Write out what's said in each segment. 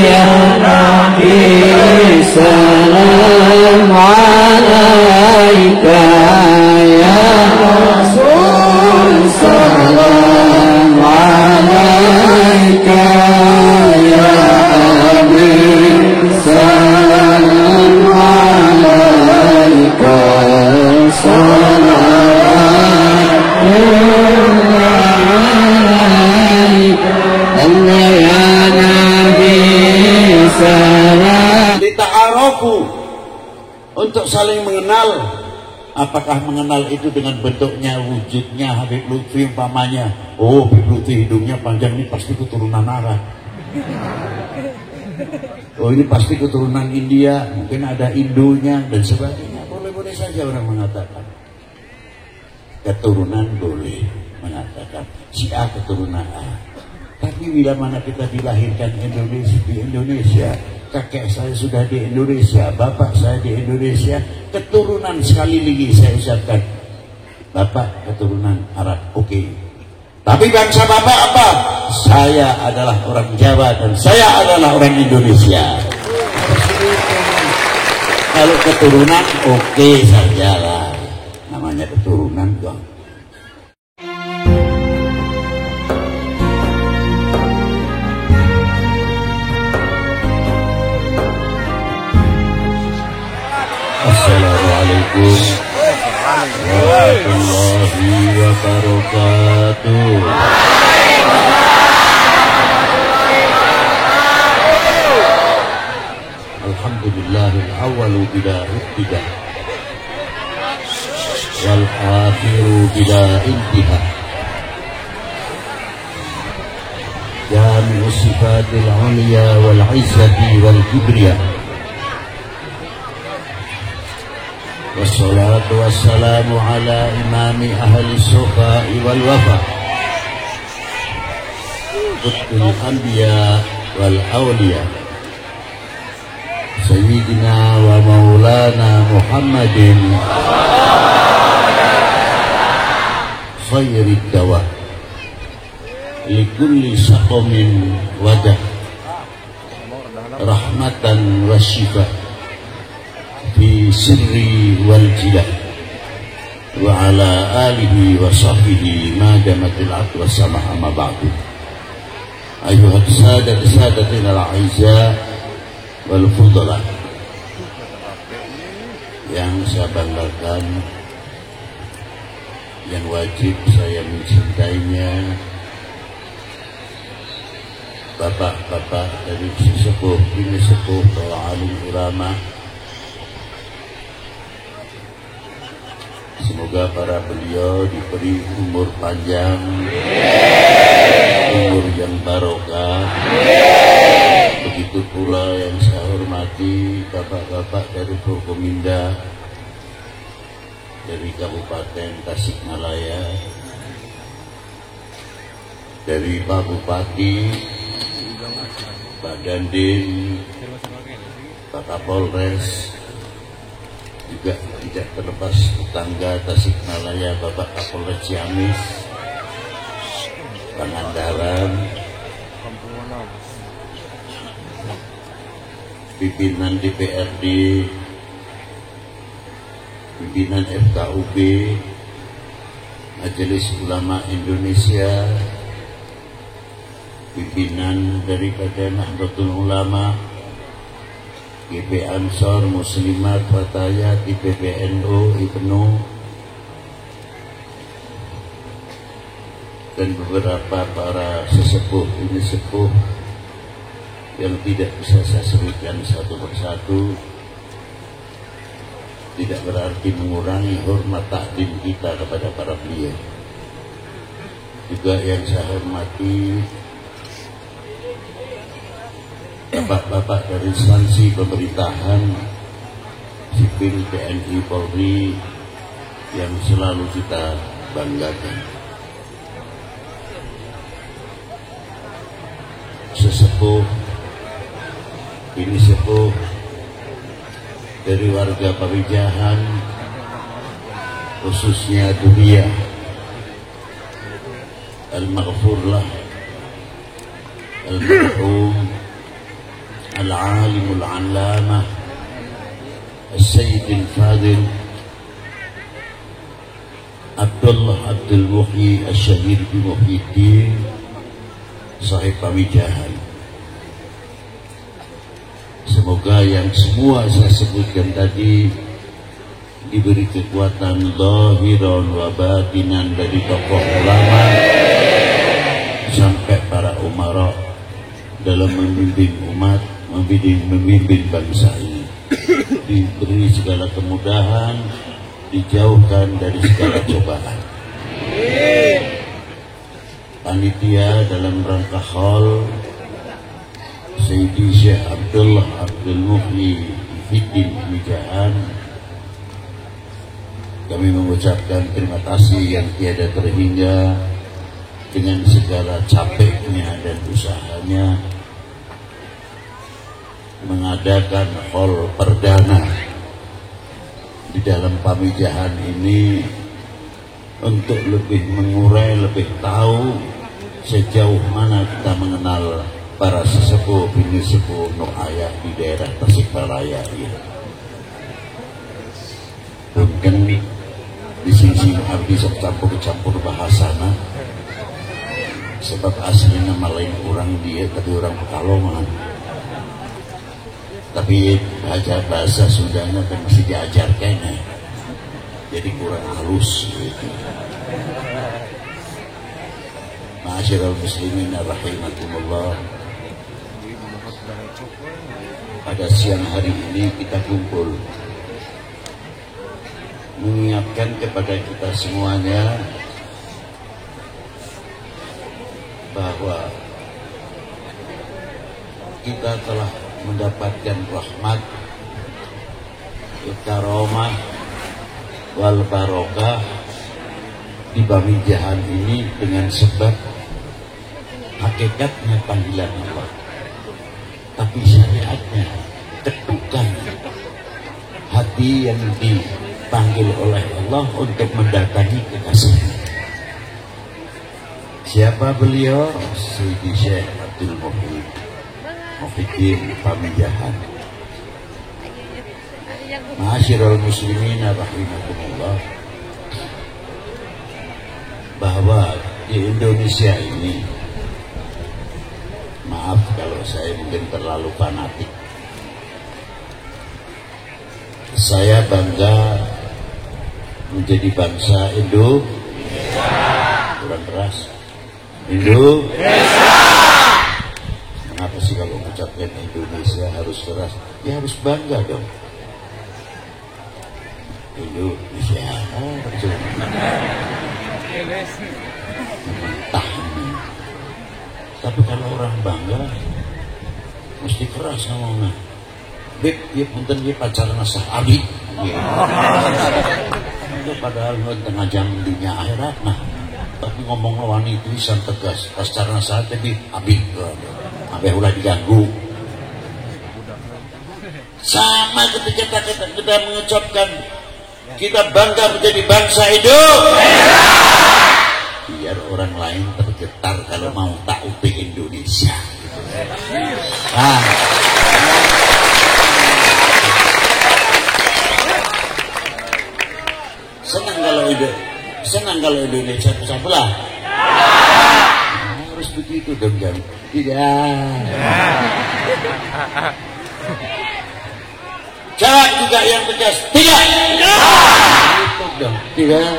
ya Nabi salam alaika ya Rasul salam alaika ya Habib salam alaika Lita'arofu, untuk saling mengenal. Apakah mengenal itu dengan bentuknya, wujudnya? Habib Lutfi umpamanya, oh Habib Lutfi hidungnya panjang, ini pasti keturunan Arab. Oh ini pasti keturunan India, mungkin ada Indonya dan sebagainya. Boleh-boleh saja orang mengatakan. Keturunan boleh mengatakan si A keturunan A. Tapi bila mana kita dilahirkan di Indonesia, kakek saya sudah di Indonesia, bapak saya di Indonesia, keturunan sekali lagi saya ucapkan, bapak keturunan Arab, oke. Tapi bangsa bapak apa? Saya adalah orang Jawa dan saya adalah orang Indonesia. Kalau keturunan oke saja lah, namanya keturunan dong. Assalamualaikum warahmatullahi wabarakatuh. Alhamdulillahil awwalu bila ibtida wal akhiru bila intiha. Jami'u sifatil ulya wal izzati wal kibriya. Wassalatu wassalamu ala imami ahli sufa'i wal wafa, qutbil anbiya wal awliya, sayyidina wa maulana Muhammadin khairid dawa likulli saqamin wadah, rahmatan wa shifa fi sirri wal jilah, wa ala alihi wa sahbihi ma damatil ard wa sama'a ma ba'du. Ayuhat sadatina al-aizza wal fudala, yang saya banggakan, yang wajib saya mencintainya, bapak-bapak dari sesepuh ini sepuh, para alim ulama. Semoga para beliau diberi umur panjang, umur yang barokah. Begitu pula yang saya hormati bapak-bapak dari Forkominda, dari Kabupaten Tasikmalaya, dari Pak Bupati, Pak Dandim, Pak Kapolres, juga tidak terlepas tetangga Tasikmalaya, Bapak Kapolres Ciamis, Pangandaran, pimpinan DPRD, pimpinan FKUB, Majelis Ulama Indonesia, pimpinan daripada Nahdlatul Ulama, GP Ansor, Muslimat, Fatayat, IPPNU, IPNU, dan beberapa para sesepuh ini sepuh yang tidak bisa saya sebutkan satu persatu, tidak berarti mengurangi hormat takdim kita kepada para beliau. Juga yang saya hormati bapak-bapak dari instansi pemerintahan, sipil, TNI, Polri, yang selalu kita banggakan. Sesepuh, ini sepuh dari warga Pamijahan, khususnya Dunia, Al-Maghfurlah, Al-Marhum العالم العلامة السيد الفاضل عبد الله عبد المحيي الشهير بمحيي الدين sahib pamijahan. Semoga yang semua saya sebutkan tadi diberi kekuatan zahiran wa batinan dari tokoh ulama sampai para umara dalam membimbing umat, membimbing bangsa ini. Diberi segala kemudahan, dijauhkan dari segala cobaan. Panitia dalam rangka haul Sayyidi Syekh Abdullah Abdul Muhyi Fiddin Mijahan, kami mengucapkan terima kasih yang tiada terhingga dengan segala capeknya dan usahanya mengadakan haul perdana di dalam pamijahan ini untuk lebih mengurai, lebih tahu sejauh mana kita mengenal para sesepuh bini sepuh Nur Ayah di daerah Tasikmalaya ini. Mungkin di sini abdi sok campur bahasana, sebab aslinya lain orang dia tapi orang Pekalongan. Tapi bahasa Sundanya kan masih diajarkan ya. Jadi kurang halus gitu. Ma'asyiral muslimin rahimakumullah. Pada siang hari ini kita kumpul mengingatkan kepada kita semuanya bahwa kita telah mendapatkan rahmat, karamah wal barokah di pamijahan ini dengan sebab hakikatnya panggilan Allah, tapi syariatnya ketukan hati yang dipanggil oleh Allah untuk mendatangi kekasihnya. Siapa beliau? Sayyidi Syekh Abdul Muhyiddin Pamijahan. Ma'asyiral muslimin rahimakumullah, bahwa di Indonesia ini, maaf kalau saya mungkin terlalu fanatik, saya bangga menjadi bangsa Indonesia. Kurang keras. Indonesia. Kenapa sih kalau mengucapkan Indonesia harus keras? Ya harus bangga dong. Indonesia. Mentah. Tapi kalau orang bangga mesti keras ngomongnya. Beb, dia punten dia pacaran sah abi. Itu padahal tengah jam dunia akhirat nah. Tapi ngomong lawan itu isan tegas. Pacaran sah tapi abi. Sampai ulah diganggu. Sama ketika kita mengucapkan kita bangga menjadi bangsa Indonesia. Biar orang lain tergetar kalau mau tahu Indonesia. Nah. Senang kalau Indonesia pecah belah. Harus begitu dong jam. Tidak. Jawab juga yang tegas. Tidak. Itu dong. Tidak.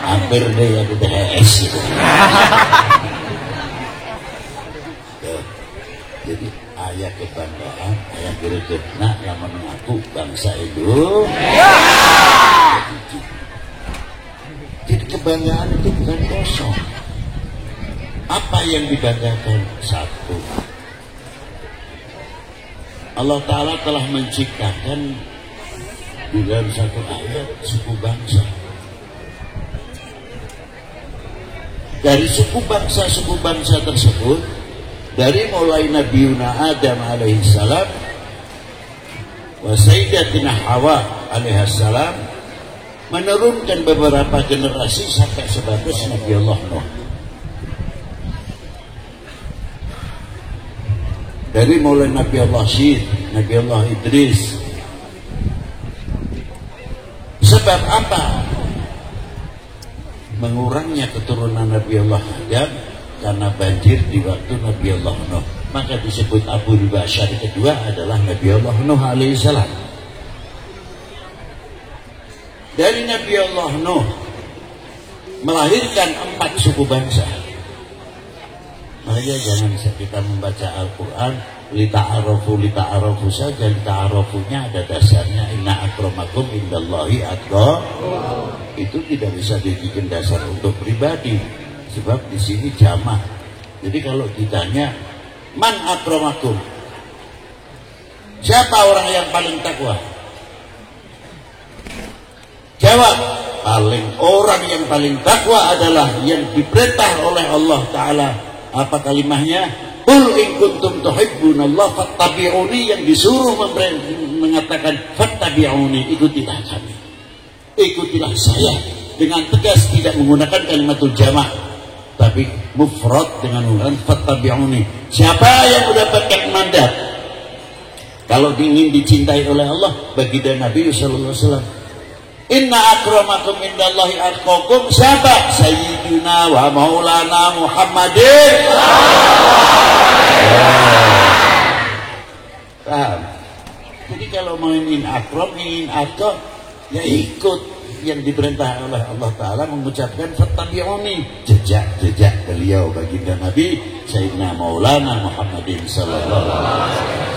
Hampir deh aku THS itu. Jadi ayat kebanggaan, ayat gregetna lama mengaku bangsa Indonesia. Jadi kebanggaan itu bukan kosong. Apa yang dibanggakan? Satu, Allah Ta'ala telah menciptakan di dalam satu ayat suku bangsa. Dari suku bangsa tersebut, dari mulai Nabi Adam alaihissalam wa Sayyidatina Hawa alaihassalam, menurunkan beberapa generasi sampai sebatas Nabi Allah Nuh. Dari mulai Nabi Allah Syed, Nabi Allah Idris. Sebab apa? Mengurangnya keturunan Nabi Allah Adam karena banjir di waktu Nabi Allah Nuh. Maka disebut Abu Bashar kedua adalah Nabi Allah Nuh alaihissalam. Dari Nabi Allah Nuh melahirkan 4 suku bangsa. Makanya jangan kita membaca Al-Quran lita'arofu saja. Lita'arofunya ada dasarnya inna akramakum indallahi atqakum. Itu tidak bisa dijadikan dasar untuk pribadi, sebab di sini jamak. Jadi kalau ditanya man akramakum, siapa orang yang paling takwa? Jawab, orang yang paling takwa adalah yang diperintah oleh Allah Ta'ala. Apa kalimahnya? Qul in kuntum tuhibbunallah fattabi'uni, yang disuruh mengatakan fattabi'uni, ikutilah kami, ikutilah saya, dengan tegas tidak menggunakan kalimatul jamak tapi mufrad dengan menggunakan fattabi'uni. Siapa yang mendapatkan mandat kalau ingin dicintai oleh Allah? Baginda Nabi sallallahu alaihi wasallam, inna akramakum indallahi atqakum. Siapa? Sayyidina wa maulana Muhammadin. Paham? Jadi kalau mau ingin akram, ingin atqa, ya ikut yang diperintah oleh Allah Ta'ala, mengucapkan fattabi'uni, jejak beliau baginda Nabi Sayyidina Maulana Muhammadin sallallahu alaihi wasallam.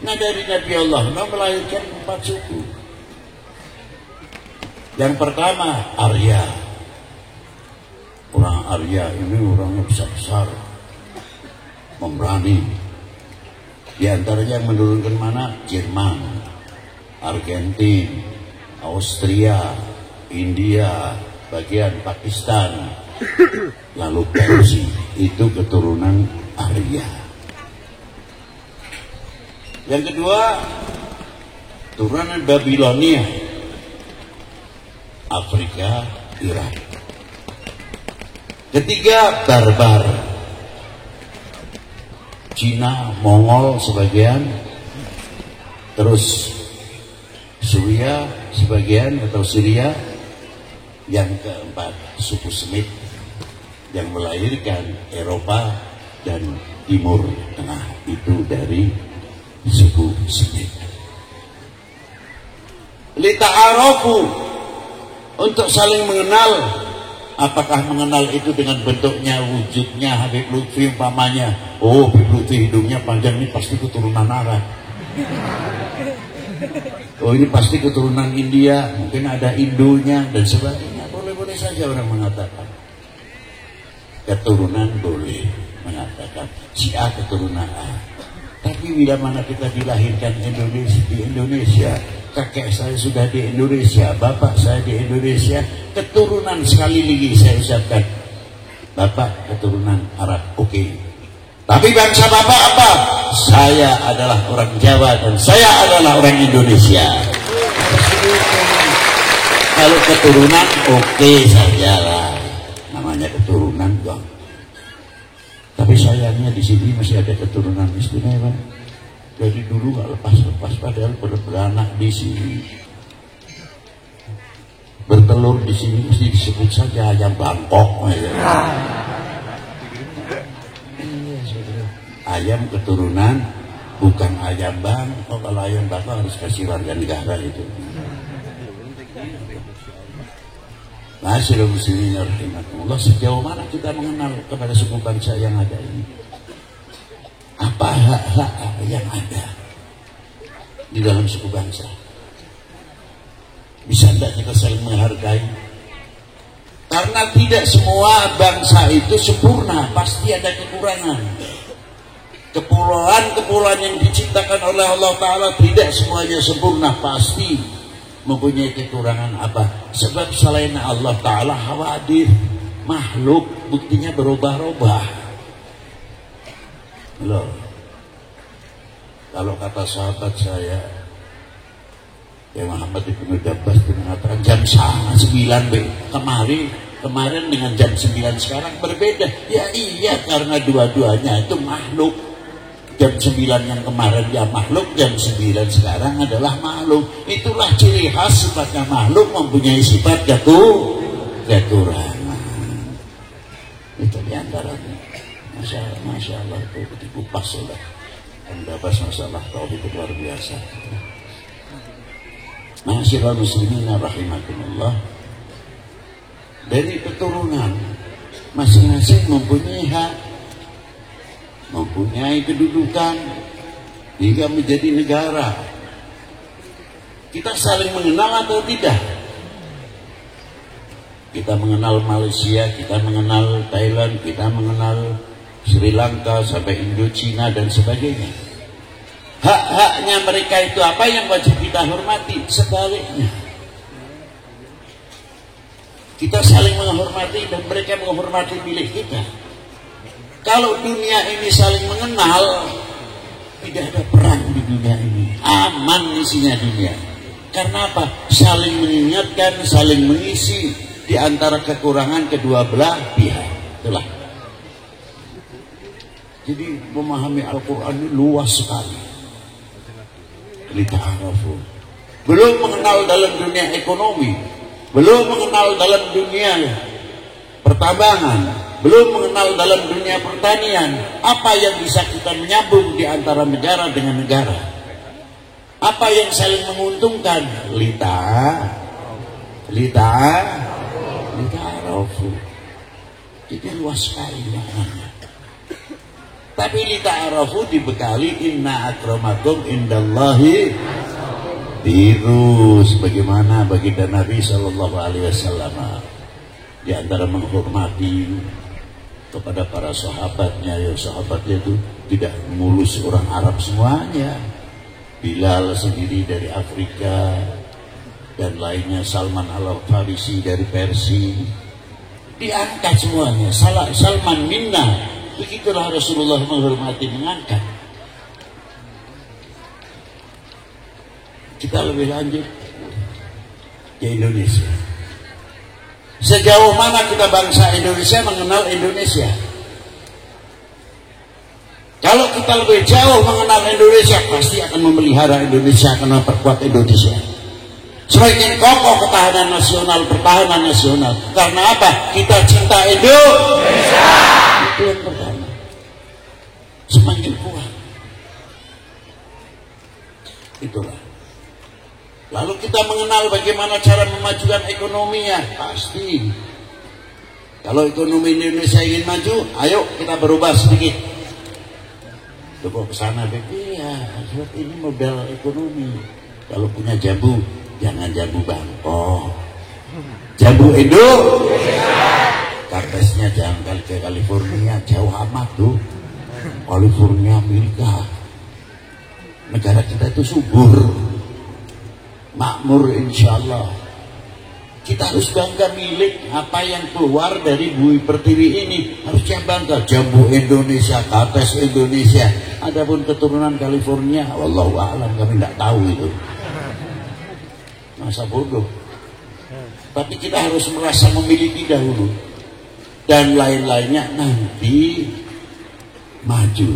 Nah, dari Nabi Allah melahirkan 4 suku. Yang pertama Arya. Orang Arya ini orangnya besar-besar, memberani. Di antaranya yang menurunkan mana? Jerman, Argentina, Austria, India, bagian Pakistan, lalu Persia. Itu keturunan Arya. Yang kedua keturunan Babilonia, Afrika, Irak. Ketiga Barbar, Cina, Mongol sebagian, terus Suriah sebagian atau Syria. Yang keempat suku Semit yang melahirkan Eropa dan Timur Tengah, itu dari suku Semit. Lita'arofu, untuk saling mengenal. Apakah mengenal itu dengan bentuknya, wujudnya? Habib Lutfi umpamanya, oh Habib Lutfi hidungnya panjang, ini pasti keturunan Arab. Oh ini pasti keturunan India, mungkin ada Indonya dan sebagainya. Boleh-boleh saja orang mengatakan. Keturunan boleh mengatakan si A keturunan A. Tapi bila mana kita dilahirkan di Indonesia, kakek saya sudah di Indonesia, bapak saya di Indonesia, keturunan sekali lagi saya ucapkan, bapak keturunan Arab, oke. Tapi bangsa bapak apa? Saya adalah orang Jawa dan saya adalah orang Indonesia. Kalau keturunan oke saja lah, namanya keturunan dong. Tapi sayangnya di sini masih ada keturunan istimewa. Dari dulu nggak lepas-lepas, padahal beranak di sini, bertelur di sini, mesti disebut saja ayam Bangkok. Ayam keturunan, bukan ayam Bangkok. Kalau ayam Bangkok harus kasih warga negara itu. Masyaallah muslimin rahimakumullah, sejauh mana kita mengenal kepada suku bangsa yang ada ini? Apa hak-hak yang ada di dalam suku bangsa? Bisa tidak kita saling menghargai? Karena tidak semua bangsa itu sempurna, pasti ada kekurangan. Kepulauan-kepulauan yang diciptakan oleh Allah Ta'ala tidak semuanya sempurna, pasti mempunyai kekurangan. Apa? Sebab selain Allah Ta'ala hawadith, makhluk buktinya berubah-ubah. Loh, kalau kata sahabat saya Muhammad Ibn Dabbas mengatakan jam 9 kemarin dengan jam 9 sekarang berbeda. Ya iya, karena dua-duanya itu makhluk. Jam 9 yang kemarin ya makhluk, jam 9 sekarang adalah makhluk. Itulah ciri khas sifatnya makhluk, mempunyai sifat kekurangan. Itu diantaranya. Masya Allah itu dikupas oleh mendapat masalah tauhid itu luar biasa. Ma'asyiral muslimin rahimakumullah. Dari keturunan masing-masing mempunyai hak, mempunyai kedudukan hingga menjadi negara. Kita saling mengenal atau tidak? Kita mengenal Malaysia, kita mengenal Thailand, kita mengenal Sri Lanka sampai Indochina dan sebagainya. Hak-haknya mereka itu apa yang wajib kita hormati? Sebaliknya, kita saling menghormati dan mereka menghormati milik kita. Kalau dunia ini saling mengenal, tidak ada perang di dunia ini, aman isinya dunia. Karena apa? Saling mengingatkan, saling mengisi di antara kekurangan kedua belah pihak. Itulah. Jadi memahami Al-Quran ini luas sekali. Lita'arafu. Belum mengenal dalam dunia ekonomi, belum mengenal dalam dunia pertambangan, belum mengenal dalam dunia pertanian, apa yang bisa kita menyambung di antara negara dengan negara, apa yang saling menguntungkan. Lita'arafu. Jadi luas sekali maknanya. Tapi lita'arafu dibekali inna akramakum indallahi. Terus bagaimana baginda Nabi Sallallahu Alaihi Wasallam di antara menghormati kepada para sahabatnya, ya sahabatnya itu tidak mulus orang Arab semuanya. Bilal sendiri dari Afrika dan lainnya, Salman Al-Farisi dari Persia, diangkat semuanya. Salman minna. Begitulah Rasulullah menghormati, mengangkat. Kita lebih lanjut ke Indonesia. Sejauh mana kita bangsa Indonesia mengenal Indonesia? Kalau kita lebih jauh mengenal Indonesia, pasti akan memelihara Indonesia, akan memperkuat Indonesia. Semakin kokoh ketahanan nasional, pertahanan nasional. Karena apa? Kita cinta Indonesia. Itu yang pertama. Semakin kuat. Itulah. Lalu kita mengenal bagaimana cara memajukan ekonominya. Pasti. Kalau ekonomi Indonesia ingin maju, ayo kita berubah sedikit. Coba ke sana, iya, ini modal ekonomi. Kalau punya jambu, jangan jambu Bangkok. Jambu Indonesia. Karpesnya jangan kali ke California, jauh amat tuh. California, Amerika. Negara kita itu subur, makmur insya Allah. Kita harus bangga milik apa yang keluar dari Bumi Pertiwi ini. Harusnya bangga. Jambu Indonesia, karpes Indonesia. Adapun keturunan California, wallahu a'lam, kami tidak tahu itu. Masa bodoh. Tapi kita harus merasa memiliki dahulu. Dan lain-lainnya nanti maju.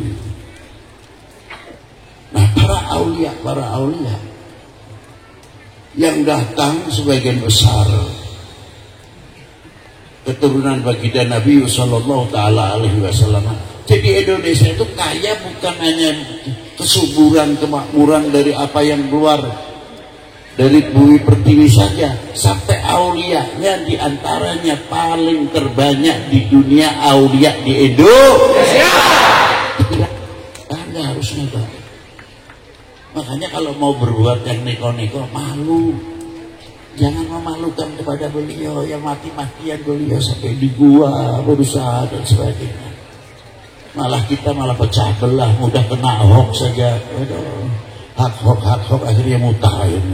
Nah, para aulia yang datang sebagian besar keturunan baginda Nabi Sallallahu Taala Alaihi Wasallam. Jadi Indonesia itu kaya bukan hanya kesuburan, kemakmuran dari apa yang keluar dari Bumi Pertiwi saja, sampai aulianya diantaranya paling terbanyak di dunia aulia di Indonesia. Anda harus ngerti. Makanya kalau mau berbuat yang neko-neko, malu. Jangan memalukan kepada beliau yang mati-matian beliau sampai di gua berusaha dan sebagainya. Malah kita malah pecah belah, mudah kena hoax saja. Hak hoax akhirnya mutahin.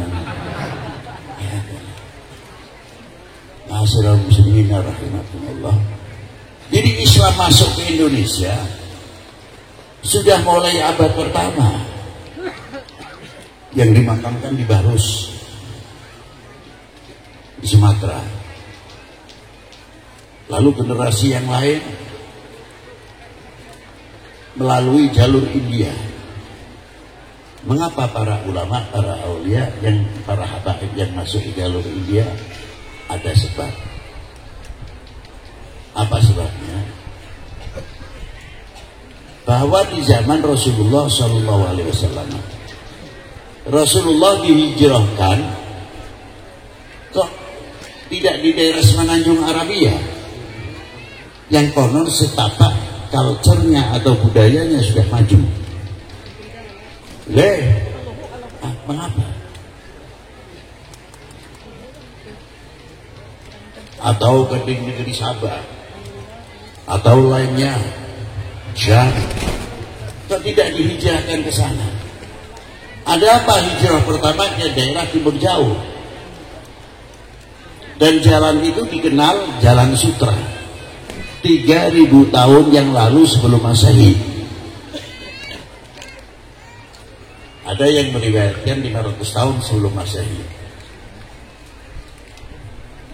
Ma'asyiral muslimin rahimakumullah. Jadi Islam masuk ke Indonesia sudah mulai abad pertama. Yang dimakamkan di Barus, di Sumatera. Lalu generasi yang lain melalui jalur India. Mengapa para ulama, para aulia, para habaib yang masuk di jalur India? Ada sebab. Apa sebabnya? Bahwa di zaman Rasulullah SAW, Rasulullah dihijrahkan kok tidak di daerah Semenanjung Arabia, yang konon setapak culture-nya atau budayanya sudah maju. Mengapa? Atau ke negeri Sabah atau lainnya, Jam, kok tidak dihijrahkan ke sana? Ada apa hijrah pertama ke daerah timur jauh? Dan jalan itu dikenal Jalan Sutra. 3.000 tahun yang lalu sebelum Masehi. Ada yang meriwayatkan 500 tahun sebelum Masehi.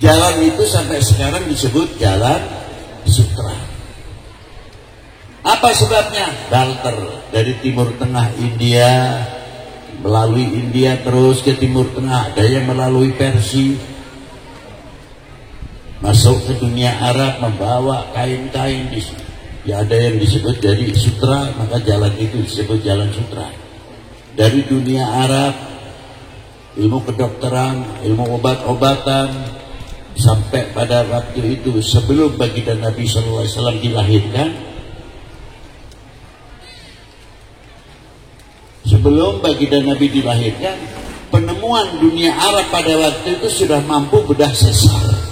Jalan itu sampai sekarang disebut Jalan Sutra. Apa sebabnya? Barter dari Timur Tengah India, melalui India terus ke Timur Tengah. Ada yang melalui Persia, masuk ke dunia Arab, membawa kain-kain di sini. Ya, ada yang disebut dari sutra, maka jalan itu disebut Jalan Sutra. Dari dunia Arab, ilmu kedokteran, ilmu obat-obatan, sampai pada waktu itu sebelum baginda Nabi SAW dilahirkan, sebelum baginda Nabi dilahirkan, penemuan dunia Arab pada waktu itu sudah mampu bedah sesar.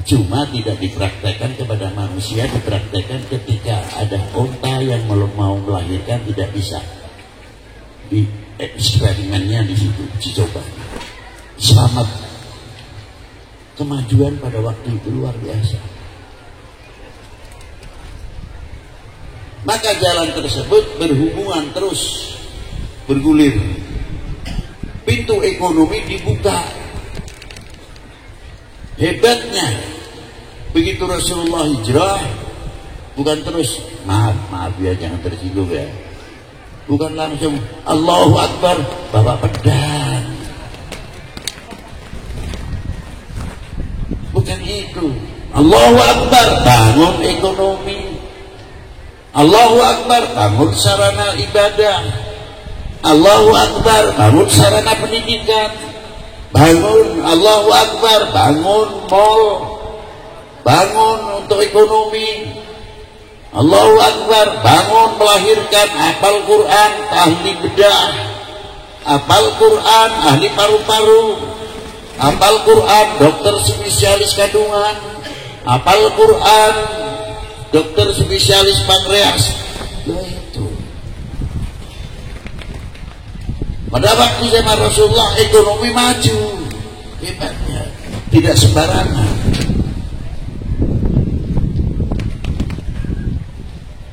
Cuma tidak dipraktekkan kepada manusia, dipraktekkan ketika ada unta yang mau melahirkan, tidak bisa. Di eksperimennya di situ dicoba. Selamat. Kemajuan pada waktu itu luar biasa. Maka jalan tersebut berhubungan terus, bergulir. Pintu ekonomi dibuka. Hebatnya, begitu Rasulullah hijrah, bukan terus maaf ya, jangan tersinggung ya, bukan langsung Allahu Akbar bawa pedang, bukan itu. Allahu Akbar bangun ekonomi, Allahu Akbar bangun sarana ibadah, Allahu Akbar bangun sarana pendidikan, bangun Allahu Akbar bangun mall, bangun untuk ekonomi, Allahu Akbar bangun melahirkan hafal Quran, ahli bedah, hafal Quran, ahli paru-paru, hafal Quran, dokter spesialis kandungan, hafal Quran, dokter spesialis pankreas. Itu pada waktu zaman Rasulullah ekonomi maju, hebatnya, tidak sembarangan.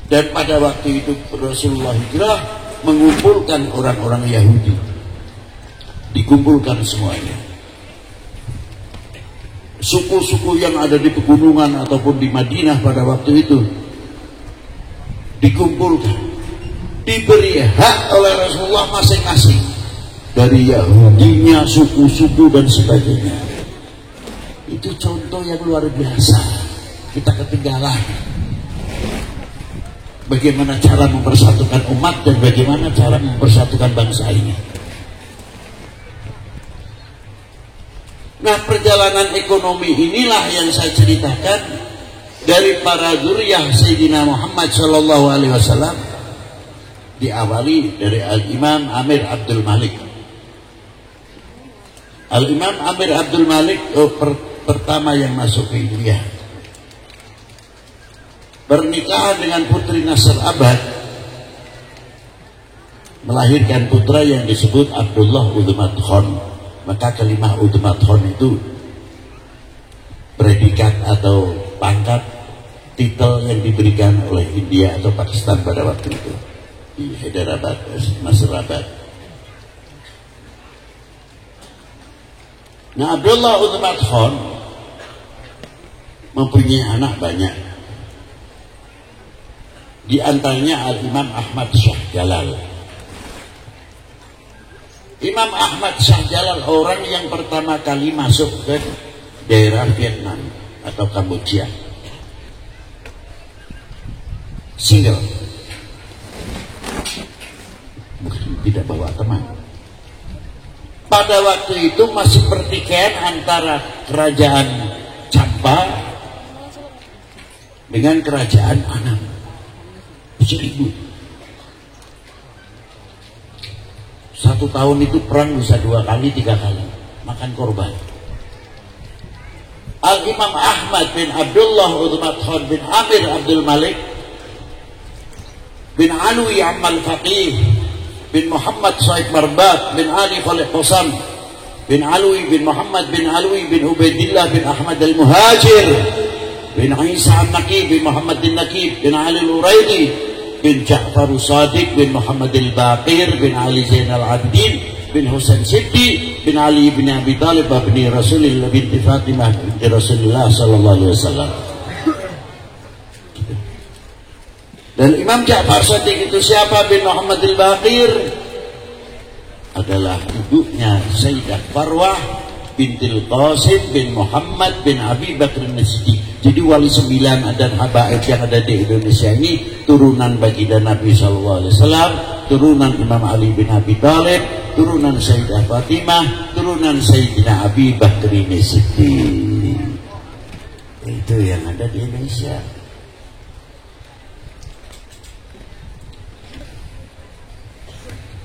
Dan pada waktu itu Rasulullah hijrah mengumpulkan orang-orang Yahudi, dikumpulkan semuanya. Suku-suku yang ada di pegunungan ataupun di Madinah pada waktu itu dikumpulkan, diberi hak oleh Rasulullah masing-masing, dari Yahudinya, suku-suku dan sebagainya. Itu contoh yang luar biasa. Kita ketinggalan bagaimana cara mempersatukan umat dan bagaimana cara mempersatukan bangsa ini. Nah, perjalanan ekonomi inilah yang saya ceritakan dari para dzurriyyah Sayyidina Muhammad sallallahu alaihi wasallam, diawali dari Al-Imam Amir Abdul Malik. Al-Imam Amir Abdul Malik pertama yang masuk ke India. Pernikahan dengan putri Nasr Abad, melahirkan putra yang disebut Abdullah Udmat Khan. Maka kalimat Udmat Khan itu predikat atau pangkat, titel yang diberikan oleh India atau Pakistan pada waktu itu di Hyderabad, Nasrabad. Nah, Abdullah Udmat Khan mempunyai anak banyak. Di antaranya Al-Imam Ahmad Shah Jalal. Imam Ahmad Shah Jalal orang yang pertama kali masuk ke daerah Vietnam atau Kamboja. Single. Tidak bawa teman. Pada waktu itu masih pertikaian antara kerajaan Champa dengan kerajaan Annam. 1000. 1 tahun itu perang bisa 2 kali, 3 kali, makan korban. Al-Imam Ahmad bin Abdullah Uthman Khan bin Amir Abdul Malik bin Alwi Amal Faqih bin Muhammad Said Marbat bin Ali Khalid Qasam bin Alwi bin Muhammad bin Alwi bin Ubaidillah bin Ahmad Al-Muhajir bin Isa Al-Naqib bin Muhammad Al-Naqib bin Ali Al-Uraidi bin Ja'far Sadiq bin Muhammad Al-Baqir bin Ali Zainal Abidin bin Husain Siddiq bin Ali bin Abi Talib bin Rasulullah binti Fatimah binti Rasulullah sallallahu alaihi wasallam. Dan Imam Ja'far Sadiq itu siapa? Bin Muhammad Al-Baqir adalah ibunya Sayyidah Farwah bintil Qasim bin Muhammad bin Abi Bakr As-Siddiq. Jadi wali 9 dan habaib yang ada di Indonesia ini turunan baginda Nabi SAW, turunan Imam Ali bin Abi Thalib, turunan Sayyidah Fatimah, turunan Sayyidina Abi Bakr As-Siddiq. Itu yang ada di Indonesia.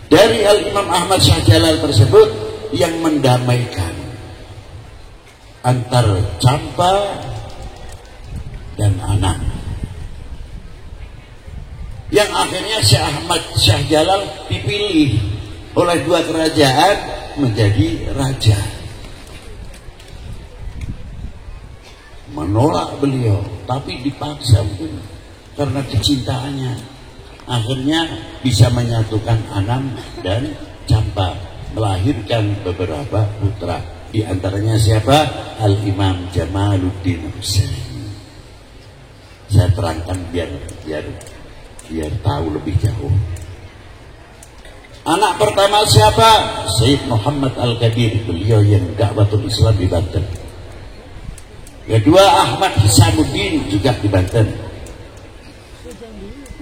Dari Al-Imam Ahmad Shah Jalal tersebut yang mendamaikan antar Champa dan Annam, yang akhirnya Syekh Ahmad Shah Jalal dipilih oleh 2 kerajaan menjadi raja. Menolak beliau, tapi dipaksa mungkin karena kecintaannya. Akhirnya bisa menyatukan Annam dan Champa, melahirkan beberapa putra. Di antaranya siapa? Al-Imam Jamaluddin Husain. Saya terangkan biar tahu lebih jauh. Anak pertama siapa? Sayyid Muhammad Al-Kabir, beliau yang dakwatul Islam di Banten. Kedua Ahmad Hisamuddin juga di Banten.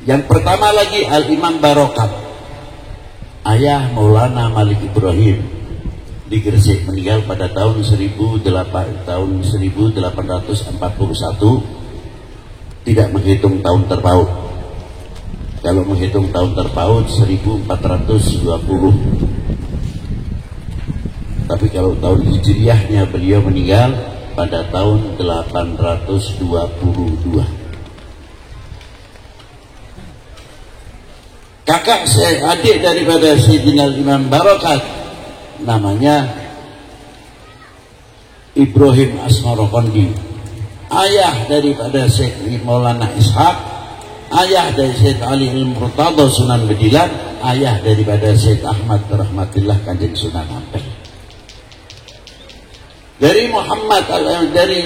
Yang pertama lagi Al-Imam Barokat, ayah Maulana Malik Ibrahim di Gresik, meninggal pada tahun 1841. Tidak menghitung tahun terpaut. Kalau menghitung tahun terpaut 1420. Tapi kalau tahun hijriahnya beliau meninggal pada tahun 822. Kakak adik daripada Sayyidina Imam Barokat namanya Ibrahim Asmarokondi. Ayah daripada Syekh Maulana Ishaq, ayah dari Syekh Ali Al-Murtada Sunan Bedilan, ayah daripada Syekh Ahmad Rahmatillah Kanjeng Sunan Ampel. Dari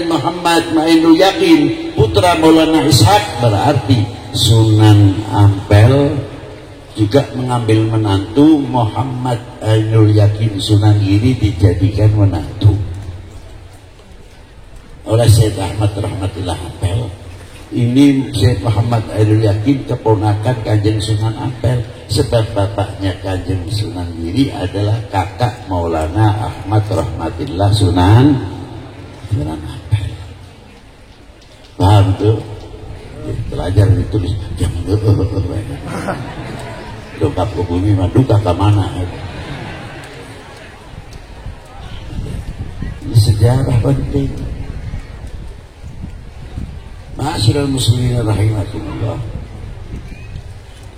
Muhammad Ma'inul Yakin putra Maulana Ishaq, berarti Sunan Ampel juga mengambil menantu Muhammad Ainul Yakin Sunan Giri, dijadikan menantu oleh Syekh Ahmad Rahmatillah Ampel. Ini Syekh Muhammad Ainul Yakin keponakan Kanjeng Sunan Ampel, sebab bapaknya Kanjeng Sunan Giri adalah kakak Maulana Ahmad Rahmatillah Sunan Ampel. Paham tuh? Belajar ditulis jangan dongkap ke bumi mah duka ke mana. Ini sejarah penting. Ma'asyiral muslimin rahimakumullah.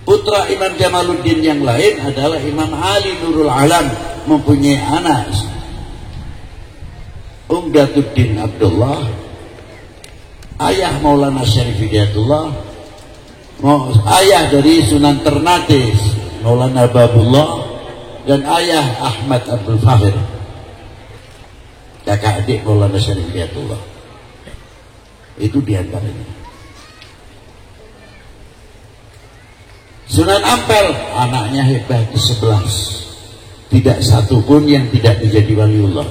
Putra Imam Jamaluddin yang lain adalah Imam Ali Nurul Alam, mempunyai anak Umdatuddin Abdullah, ayah Maulana Syarif Hidayatullah, ayah dari Sunan Ternate Maulana Babullah, dan ayah Ahmad Abdul Fahir, kakak adik Maulana Syarif Hidayatullah. Itu diantaranya. Sunan Ampel anaknya hebat 11, tidak satu pun yang tidak menjadi waliullah,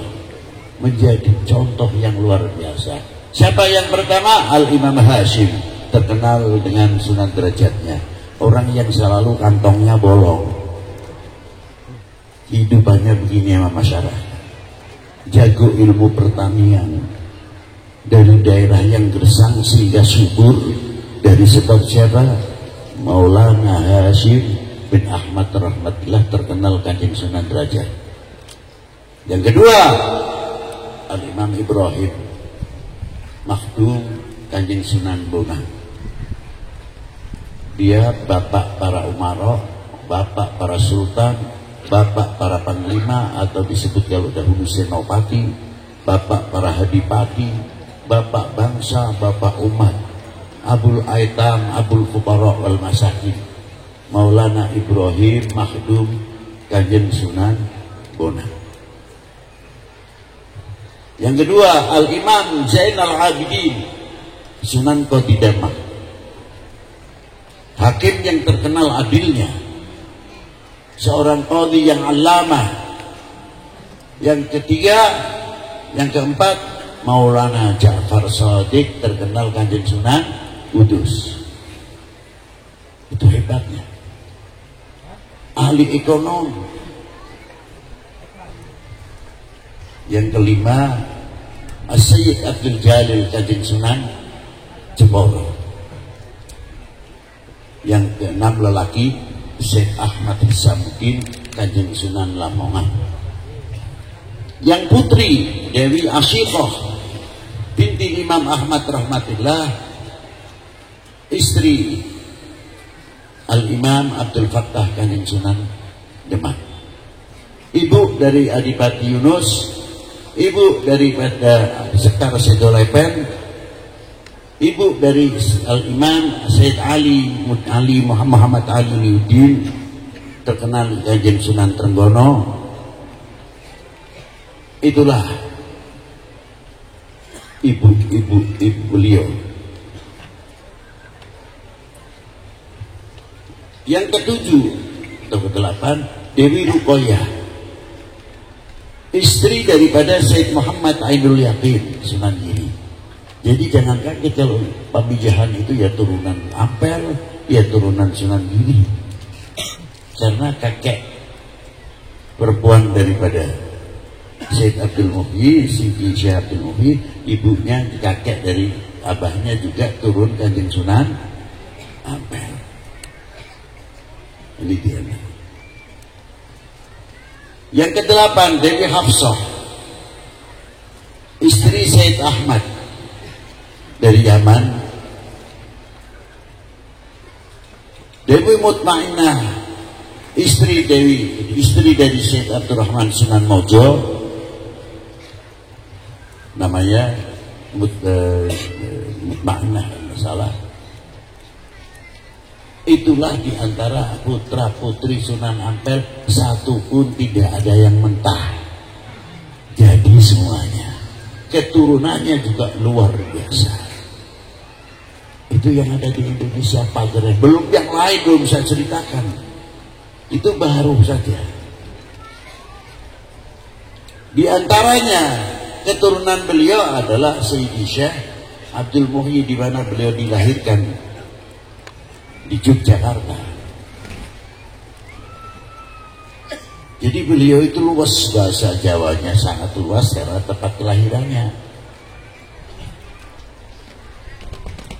menjadi contoh yang luar biasa. Siapa yang pertama? Al-Imam Hashim, terkenal dengan Sunan derajatnya, orang yang selalu kantongnya bolong, hidupannya begini sama masyarakat, jago ilmu pertanian, dari daerah yang gersang sehingga subur. Dari sebab siapa? Maulana Hashim bin Ahmad rahmatillah, terkenal Kanjeng Sunan Derajat. Yang kedua, Al-Imam Ibrahim Makhdum Kanjeng Sunan Bonang. Dia bapak para umarok, bapak para sultan, bapak para panglima, atau disebut kalau dahulu senopati, bapak para hadipati, bapak bangsa, bapak umat, Abul Aitam, Abul Fuqara wal Masakin, Maulana Ibrahim Makhdum Kanjeng Sunan Bonang. Yang kedua, Al-Imam Zainal Abidin Sunan Qodidamah, hakim yang terkenal adilnya, seorang qadhi yang allamah. Yang ketiga, yang keempat, Maulana Ja'far Shadiq, terkenal Kanjeng Sunan Kudus. Itu hebatnya. Ahli ekonomi. Yang kelima, As-Sayyid Abdul Jalil Kanjeng Sunan Jeporo. Yang keenam, lelaki, Syekh Ahmad Hisamuddin Kanjeng Sunan Lamongan. Yang putri, Dewi Asyiqah binti Imam Ahmad rahmatillah, istri Al-Imam Abdul Fattah Kanjeng Sunan Demak. Ibu dari Adipati Yunus, ibu daripada Sekar Sedolepen, ibu dari Al-Imam Sayyid Ali Muhammad Ali Liuddin, terkenal Kanjeng Sunan Trenggono. Itulah ibu beliau. Yang ketujuh atau kedelapan, Dewi Ruqayyah, istri daripada Sayyid Muhammad Ainul Yaqin Sunan Giri. Jadi jangan kaget kalau Pamijahan itu ya turunan Ampel, ya turunan Sunan Giri, karena kakek perempuan daripada Syekh Abdul Muhyi, Siti Syekh Abdul Muhyi, ibunya kakek dari abahnya juga turun Kanjeng Sunan Ampel. Ini dia. Yang kedelapan, Dewi Hafsah, istri Sayyid Ahmad dari Yaman. Dewi Mutmainah, istri dari Syekh Abdurrahman Sunan Mojo, namanya Mutmainah, salah. Itulah diantara putra putri Sunan Ampel, satu pun tidak ada yang mentah. Jadi semuanya keturunannya juga luar biasa. Itu yang ada di Indonesia pagarnya. Belum yang lain, belum saya ceritakan. Itu baru saja. Di antaranya keturunan beliau adalah Sayyidi Syekh Abdul Muhyi, di mana beliau dilahirkan di Yogyakarta. Jadi beliau itu luas, bahasa Jawanya sangat luas karena tempat kelahirannya.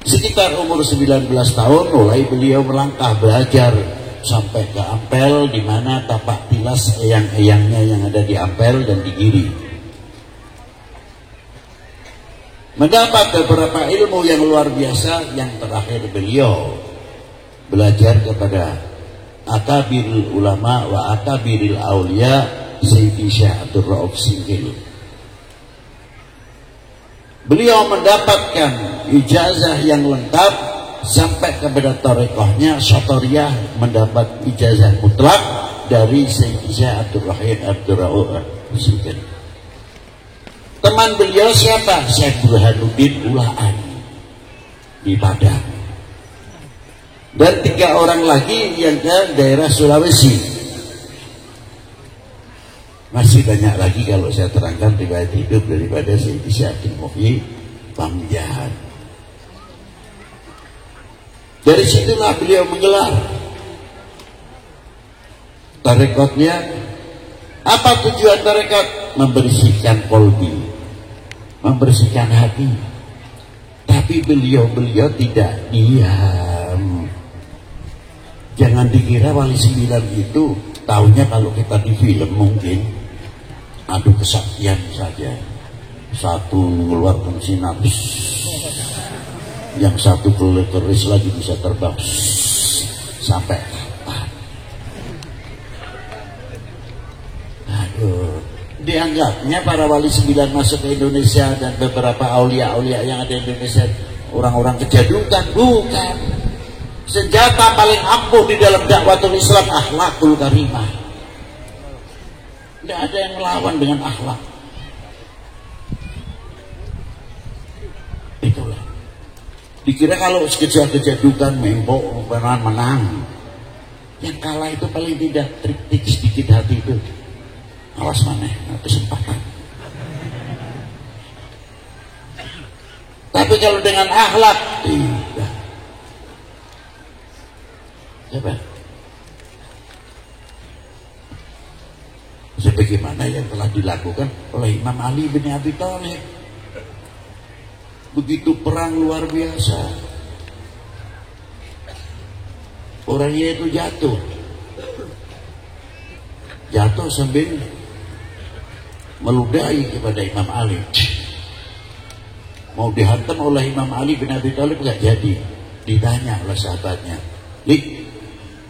Sekitar umur 19 tahun mulai beliau melangkah belajar sampai ke Ampel, di mana tapak tilas eyang-eyangnya yang ada di Ampel dan di Giri. Mendapat beberapa ilmu yang luar biasa. Yang terakhir beliau belajar kepada akabiril ulama wa akabiril aulia, Sayyidi Syekh Abdul Rauf Singkil. Beliau mendapatkan ijazah yang lengkap sampai kepada tarekohnya Syatoriyah, mendapat ijazah mutlak dari Sayyidi Syekh Abdul Rahim Abdul Rauf Singkil. Teman beliau siapa? Syekh Burhanuddin Ulaani di Padang. Dan 3 orang lagi yang ke daerah Sulawesi. Masih banyak lagi kalau saya terangkan riwayat hidup daripada Sayyidi Syekh Muhyi Pamijahan. Dari situlah beliau menggelar tarekatnya. Apa tujuan tarekat? Membersihkan kolbi, membersihkan hati. Tapi beliau tidak diam. Jangan dikira Wali 9 itu taunya kalau kita di film mungkin adu kesaktian saja. Satu mengeluarkan sinar, yang satu keris lagi bisa terbang sampai kapan? Aduh, dianggapnya para Wali 9 masuk ke Indonesia dan beberapa aulia-aulia yang ada di Indonesia orang-orang kejadukan. Bukan. Senjata paling ampuh di dalam dakwatul Islam akhlakul karimah. Tidak ada yang melawan dengan akhlak. Itulah. Dikira kalau kejadukan mempok menang. Yang kalah itu paling tidak trik-trik sedikit hati itu. Awas mana kesempatan. Tapi kalau dengan akhlak tidak. Coba. Sebagaimana yang telah dilakukan oleh Imam Ali bin Abi Thalib. Begitu perang luar biasa. Orangnya itu jatuh sambil meludahi kepada Imam Ali. Mau dihantam oleh Imam Ali bin Abi Thalib nggak jadi. Ditanya oleh sahabatnya,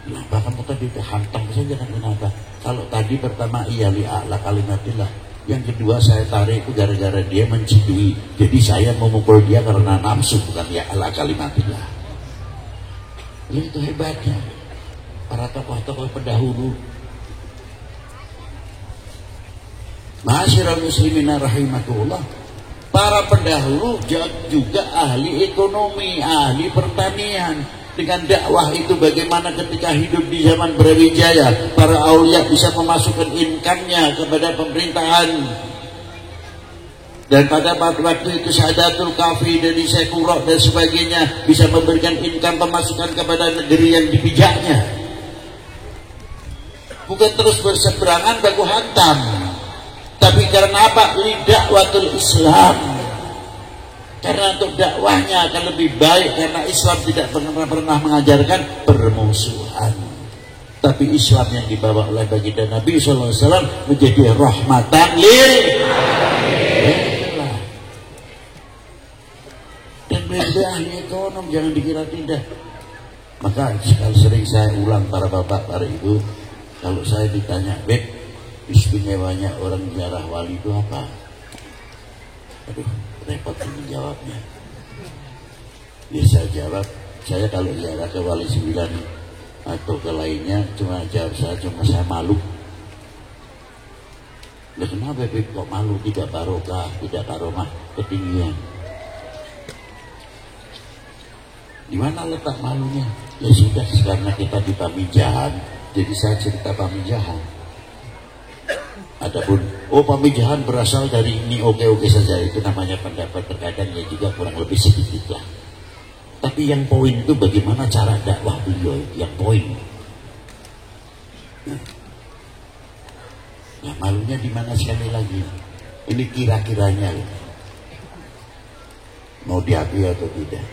kenapa kamu tadi hantam saja kan kenapa? Kalau tadi pertama iya li'a'la kalimatillah, yang kedua saya tarik itu gara-gara dia mencidui. Jadi saya memukul dia karena nafsu, bukan li'a'la kalimatillah. Itu hebatnya para tokoh-tokoh pendahulu. Ma'asyiral muslimina rahimakumullah, para pendahulu juga ahli ekonomi, ahli pertanian. Dengan dakwah itu bagaimana ketika hidup di zaman Brawijaya, para aulia bisa memasukkan income-nya kepada pemerintahan. Dan pada waktu itu Sa'adatul Kafi dari Sekurok dan sebagainya bisa memberikan income pemasukan kepada negeri yang dipijaknya. Bukan terus berseberangan baku hantam. Tapi karena apa? Lidakwatul Islam. Karena untuk dakwahnya akan lebih baik. Karena Islam tidak pernah mengajarkan permusuhan. Tapi Islam yang dibawa oleh baginda Nabi SAW menjadi rahmatan lil alamin. Dan beliau ahli ekonom, jangan dikira tidak. Maka sering saya ulang para bapak, para ibu, kalau saya ditanya, Beb, istimewanya orang ziarah wali itu apa? Aduh, repot menjawabnya. Ya saya jawab, saya kalau ziarah ke Wali 9 atau ke lainnya cuma saya malu. Lah kenapa kok malu? Tidak barokah, tidak karomah, ketinggian. Di mana letak malunya? Ya sudah, karena kita di Pamijahan, jadi saya cerita Pamijahan. Adapun Pamijahan berasal dari ini, oke saja, itu namanya pendapat, terkadang ya juga kurang lebih sedikit lah. Tapi yang poin itu bagaimana cara dakwah beliau, yang poin. Nah, malunya di mana sekali lagi? Ini kira-kiranya mau diakui atau tidak.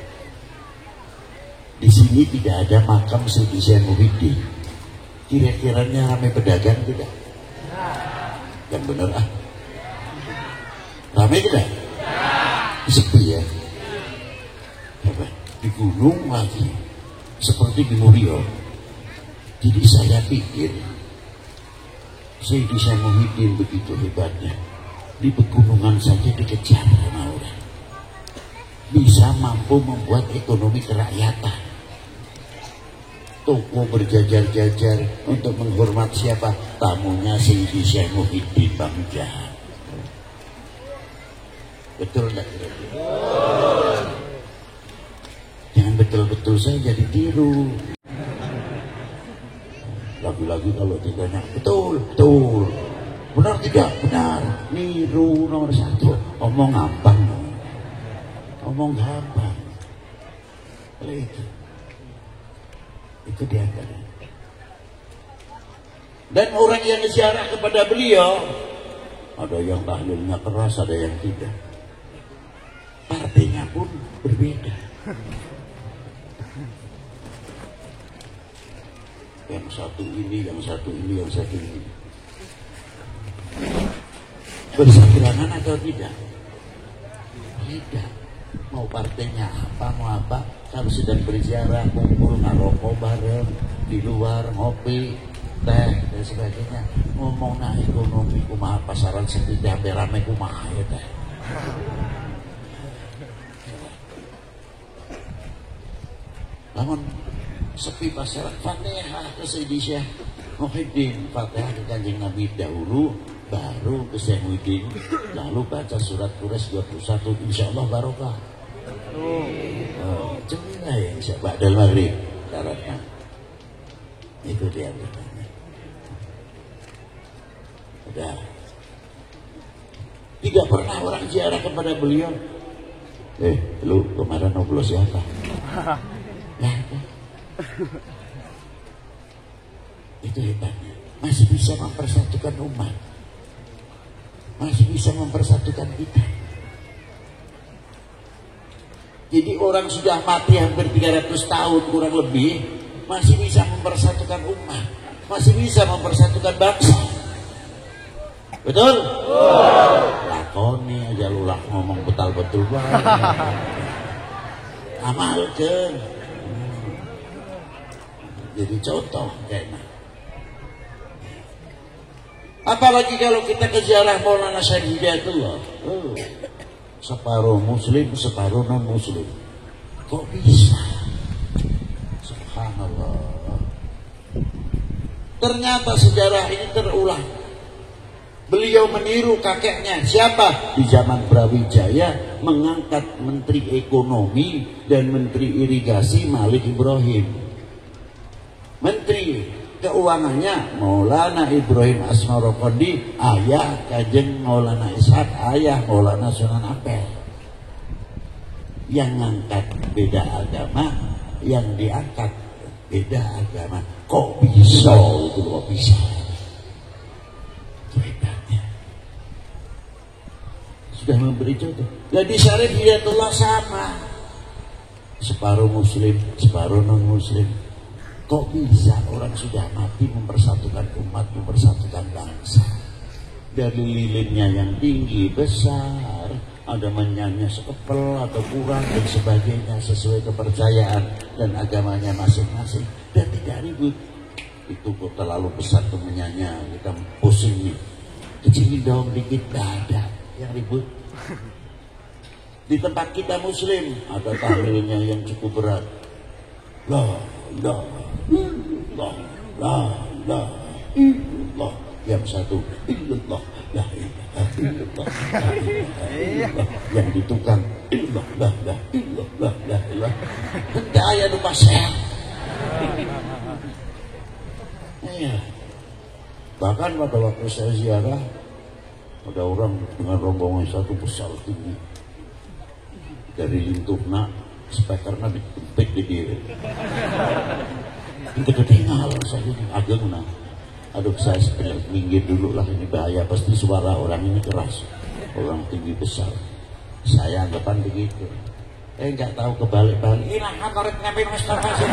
Di sini tidak ada makam Sayyidi Syekh Muhyiddin. Kira-kiranya ramai pedagang tidak? Yang benar ramai tidak? Sepi ya. Di gunung lagi seperti di Murio. Jadi saya pikir Sayyidi Syekh Muhyiddin begitu hebatnya, di pegunungan saja dikejar sama orang, bisa mampu membuat ekonomi kerakyatan. Toko berjajar-jajar untuk menghormat siapa? Tamunya Sayyidi Syekh Muhyiddin Pamijahan. Betul enggak kira-kira? Jangan betul-betul saya jadi tiru. Lagi-lagi kalau ditanya betul, benar tidak, benar, niru nomor satu. Omong gampang, omong gampang. Itu diantara. Dan orang yang ziarah kepada beliau, ada yang tahlilnya keras, ada yang tidak. Partainya pun berbeda. Yang satu ini, yang satu ini, yang satu ini. Berseberangan atau tidak? Tidak. Mau partainya apa, mau apa. Kalau sedang berziarah, kumpul, ngerokok bareng, di luar, ngopi, teh, dan sebagainya. Ngomong nah ekonomi, kumaha pasaran seperti rame kumaha ya teh. Namun sepi pasaran Fatihah ke Sayyidi Syekh Muhyiddin, Fatihah ke Kanjeng Nabi dahulu, baru ke Syekh Muhyiddin, lalu baca surat Quraisy 21, insyaallah barokah. Cemina ya insyaallah ba'dal maghrib syaratnya. Itu dia bertanya. Udah. Tidak pernah orang ziarah kepada beliau. Lu kemarin ngobrol siapa? Ya, itu hebatnya. Masih bisa mempersatukan umat, masih bisa mempersatukan kita. Jadi orang sudah mati hampir 300 tahun kurang lebih, masih bisa mempersatukan umat, masih bisa mempersatukan bangsa. Betul? Lakoni aja lu lah ngomong betul-betul banget. Amalkan. Jadi contoh kayaknya. Apalagi kalau kita ke ziarah Maulana Syekh Hidayatullah. Separuh muslim, separuh non muslim. Kok bisa? Subhanallah. Ternyata sejarah ini terulang. Beliau meniru kakeknya. Siapa? Di zaman Brawijaya mengangkat Menteri Ekonomi dan Menteri Irigasi Malik Ibrahim. Menteri Keuangannya Maulana Ibrahim Asmarokondi, ayah Kajeng Maulana Ishaq, ayah Maulana Sunan Ampel. Yang ngangkat beda agama, yang diangkat beda agama. Kok bisa itu? Kok bisa? Itu hebatnya. Sudah memberi contoh. Jadi Syarif Hidayatullah sama. Separuh muslim, separuh non muslim. Kok bisa orang sudah mati mempersatukan umat, mempersatukan bangsa? Dari lilinnya yang tinggi, besar, ada menyanyi sekepel atau kurang dan sebagainya sesuai kepercayaan dan agamanya masing-masing, dan tidak ribut. Itu kok terlalu besar tuh menyanyi, kita pusing nih. Kecilin dong dikit, gak ada yang ribut. Di tempat kita muslim ada tahlilnya yang cukup berat. La illallah. Yang satu illallah, la ilaha illallah, la ilaha illallah. Yang di tukang illallah, la illallah, la ilaha. Hendak ayat lupa saya. Iya. Bahkan pada waktu saya ziarah, ada orang dengan rombongan satu besar tinggi dari Lintupna, spekernya ditempik di diri. Itu ketinggalan saya ini agak guna. Aduh saya sebenarnya minggir dulu lah, ini bahaya, pasti suara orang ini keras, orang tinggi besar. Saya anggapan begitu. Nggak tahu kebalik-balik. Hilang kantor ngapain Mustafa sih?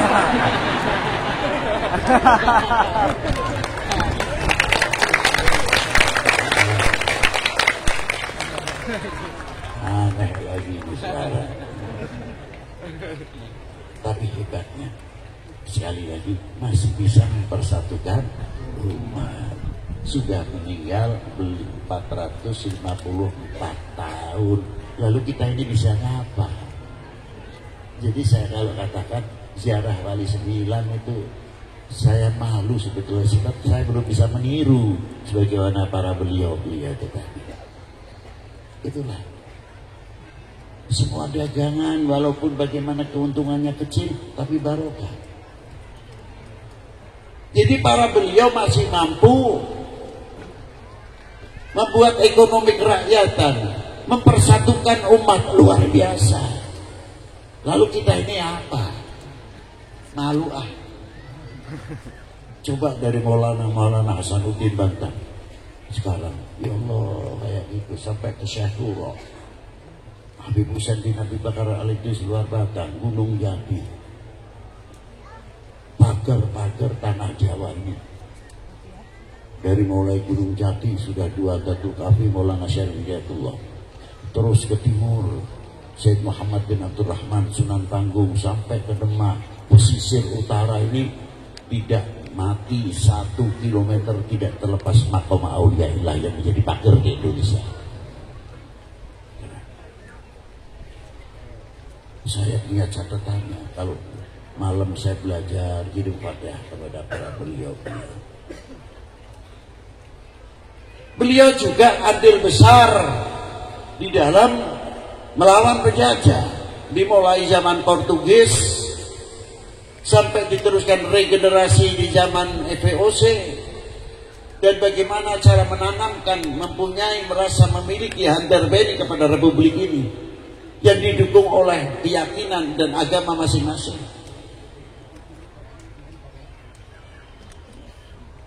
Aneh lagi ini sekarang. Tapi hebatnya, sekali lagi masih bisa mempersatukan umat. Sudah meninggal 454 tahun. Lalu kita ini bisa ngapa? Jadi saya kalau katakan ziarah Wali 9 itu saya malu sebetulnya, sebab saya belum bisa meniru sebagaimana para beliau itu tadi. Itulah. Semua dagangan walaupun bagaimana keuntungannya kecil, tapi barokah. Jadi para beliau masih mampu membuat ekonomi kerakyatan, mempersatukan umat luar biasa. Lalu kita ini apa? Malu ah. Coba dari Maulana Hasanuddin Banten sekarang, ya Allah kayak gitu sampai ke Syekh Turo, Habib Husain bin Abi Bakar Al-Idris luar Batang, Gunung Jati, pagar-pagar tanah Jawa ini. Dari mulai Gunung Jati sudah 2 Datuk Kafi Maulana Syarif Hidayatullah, terus ke timur Syed Muhammad bin Abdul Rahman Sunan Tanggung sampai ke Demak, pesisir utara ini tidak mati 1 kilometer tidak terlepas Maqam Auliyaillah yang menjadi pagar di Indonesia. Saya punya catatannya kalau malam saya belajar kirim Fatihah kepada para beliau. Beliau juga andil besar di dalam melawan penjajah, dimulai zaman Portugis sampai diteruskan regenerasi di zaman VOC, dan bagaimana cara menanamkan, mempunyai, merasa memiliki handarbeni kepada republik ini yang didukung oleh keyakinan dan agama masing-masing.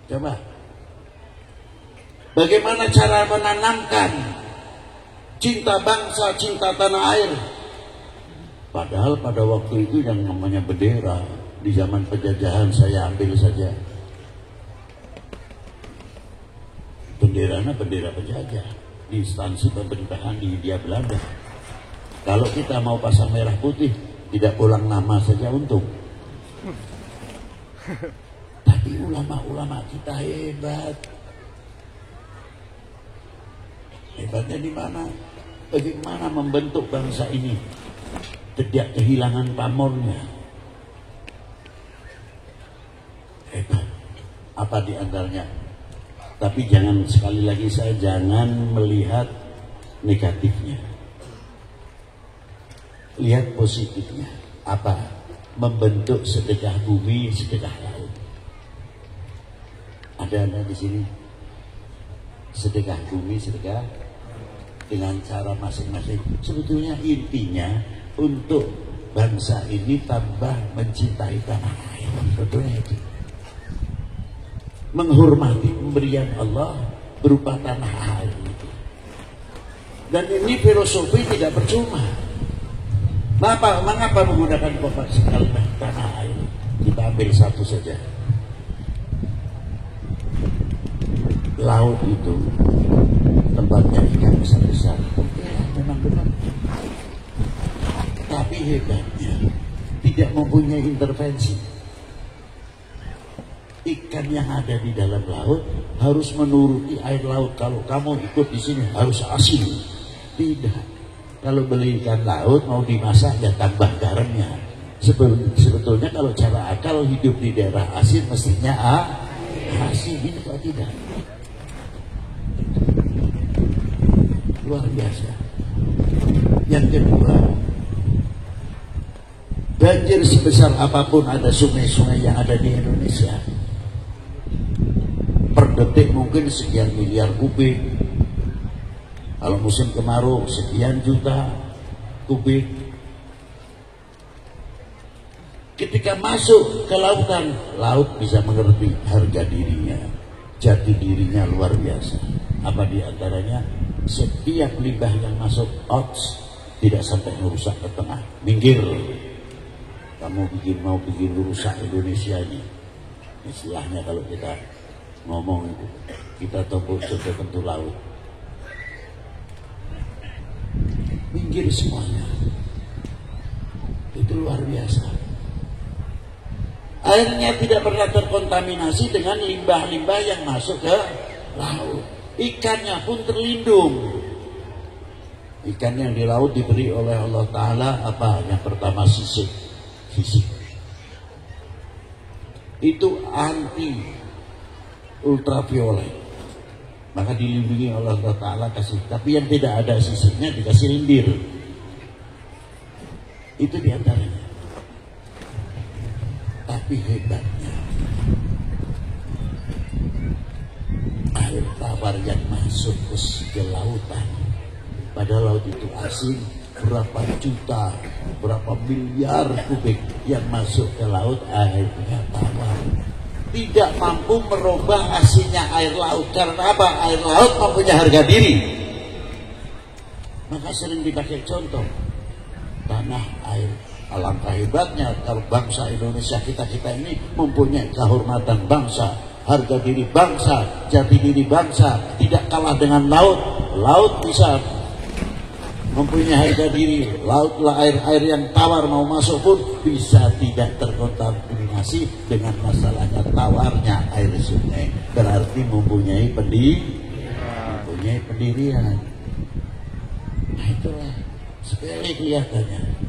Coba bagaimana cara menanamkan cinta bangsa, cinta tanah air. Padahal pada waktu itu yang namanya bendera di zaman penjajahan, saya ambil saja benderanya bendera penjajah di instansi pemerintahan di Hindia Belanda. Kalau kita mau pasang merah putih, tidak ulang nama saja untung. Tapi ulama-ulama kita hebat. Hebatnya di mana? Bagaimana membentuk bangsa ini tidak kehilangan pamornya. Hebat. Apa di antaranya? Tapi jangan, sekali lagi saya jangan melihat negatifnya. Lihat positifnya. Apa? Membentuk sedekah bumi, sedekah laut. Ada di sini sedekah bumi, sedekah dengan cara masing-masing. Sebetulnya intinya untuk bangsa ini tambah mencintai tanah air. Sebetulnya itu menghormati pemberian Allah berupa tanah air itu. Dan ini filosofi tidak percuma. Mengapa menggunakan kopas kalimat tanah air? Kita ambil satu saja. Laut itu tempatnya ikan besar-besar. Ya, memang benar. Tapi hebatnya tidak mempunyai intervensi. Ikan yang ada di dalam laut harus menuruti air laut. Kalau kamu ikut di sini harus asin. Tidak. Kalau beli ikan laut mau dimasak ya tambah garamnya. Sebetulnya kalau cara akal hidup di daerah asin mestinya asin. Ini kok tidak. Luar biasa. Yang kedua, banjir sebesar apapun ada sungai-sungai yang ada di Indonesia. Per detik mungkin sekian miliar kubik. Kalau musim kemarau sekian juta kubik. Ketika masuk ke lautan, laut bisa mengerti harga dirinya, jati dirinya luar biasa. Apa di antaranya? Setiap limbah yang masuk oks tidak sampai merusak ke tengah, minggir. Kamu mau bikin rusak Indonesia ini, istilahnya kalau kita ngomong itu, kita tembus ke pintu laut, minggir semuanya. Itu luar biasa. Airnya tidak pernah terkontaminasi dengan limbah-limbah yang masuk ke laut. Ikannya pun terlindung. Ikan yang di laut diberi oleh Allah Ta'ala apa? Yang pertama sisik. Itu anti ultraviolet, maka dilindungi oleh Allah Ta'ala kasih. Tapi yang tidak ada sisiknya dikasih lindir. Itu diantaranya. Tapi hebatnya, air tawar yang masuk ke lautan, pada laut itu asin, berapa juta, berapa miliar kubik yang masuk ke laut, airnya tawar. Tidak mampu merubah asinnya air laut. Karena apa? Air laut mempunyai harga diri. Maka sering dipakai contoh, tanah air. Alangkah hebatnya kalau bangsa Indonesia kita ini mempunyai kehormatan bangsa, harga diri bangsa, jati diri bangsa, tidak kalah dengan laut. Laut bisa mempunyai harga diri. Lautlah air yang tawar, mau masuk pun bisa tidak terkontaminasi dengan masalahnya tawarnya air sungai. Berarti mempunyai pendirian. Nah itulah sepele kelihatannya.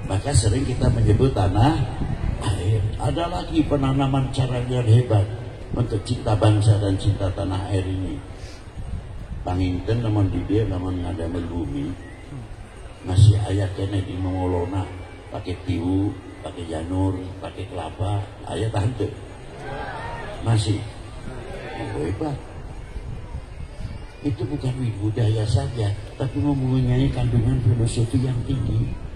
Maka sering kita menyebut tanah air. Ada lagi penanaman cara yang hebat untuk cinta bangsa dan cinta tanah air ini. Panginten namun di dia namun ngadamen bumi. Masih ayah kena di mengolona pakai tiu, pakai janur, pakai kelapa, ayah tante. Masih. Hebat. Itu bukan budaya saja, tapi mempunyai kandungan filosofi yang tinggi.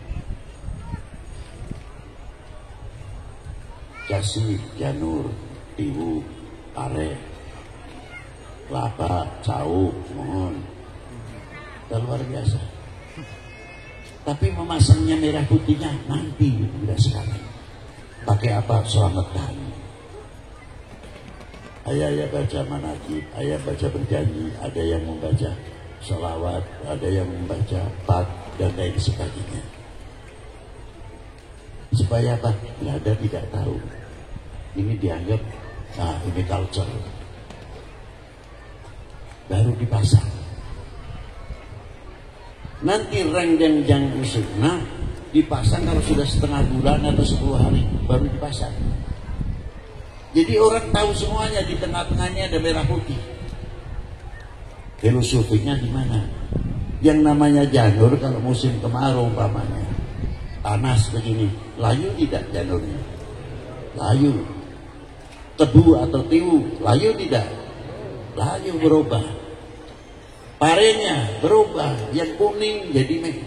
Kasih janur, tiu, are, kelapa, cau, mohon, luar biasa. Tapi memasangnya merah putihnya nanti, tidak sekarang. Pakai apa? Selamatan. Ayah baca manakib, ayah baca berjanji, ada yang membaca salawat, ada yang membaca pat dan lain sebagainya. Supaya apa? Ada tidak tahu. Ini dianggap, nah ini culture. Baru dipasang. Nanti renggang jang usukna dipasang kalau sudah setengah bulan atau 10 hari baru dipasang. Jadi orang tahu semuanya, di tengah-tengahnya ada merah putih. Filosofinya di mana? Yang namanya janur kalau musim kemarau umpamanya, panas begini, layu tidak janurnya? Layu. Tebu atau tiu, layu tidak? Layu, berubah. Parenya berubah, yang kuning jadi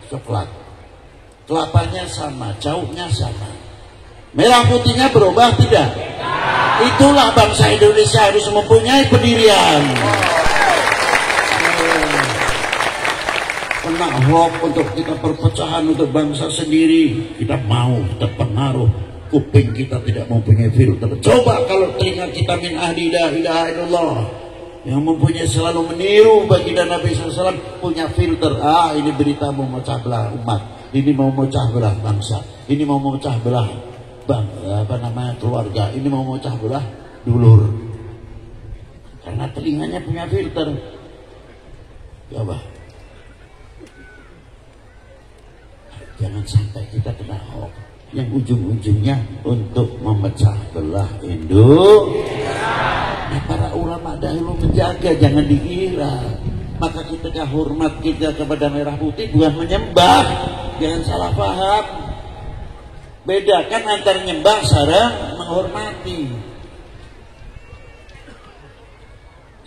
coklat. Kelapanya sama, cauknya sama. Merah putihnya berubah tidak? Itulah bangsa Indonesia harus mempunyai pendirian. Kena hoax untuk kita perpecahan untuk bangsa sendiri, kita mau terpengaruh. Kuping kita tidak mempunyai filter. Coba kalau telinga kita min ahli la ilaha illallah, yang mempunyai selalu meniru baginda Nabi SAW, punya filter. Ini berita mau memecah belah umat, ini mau memecah belah bangsa, ini mau memecah belah keluarga, ini mau memecah belah dulur. Karena telinganya punya filter. Coba jangan sampai kita kena hoax yang ujung-ujungnya untuk memecah belah Indonesia. Nah, para ulama dahulu menjaga, jangan dikira. Maka kita hormat kita kepada merah putih bukan menyembah, jangan salah paham. Bedakan antara nyembah sareng menghormati.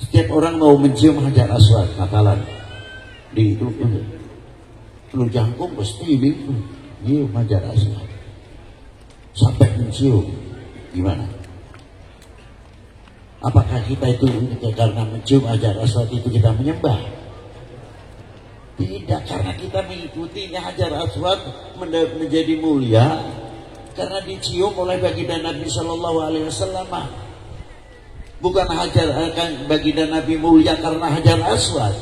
Setiap orang mau mencium hajar aswad, makalan di itu lu jangkung pasti ini nyium hajar aswad. Sampai mencium, gimana? Apakah kita itu karena mencium hajar aswad itu kita menyembah? Tidak, karena kita mengikuti hajar aswad menjadi mulia karena dicium oleh baginda Nabi Sallallahu Alaihi Wasallam. Bukan baginda Nabi mulia karena hajar aswad.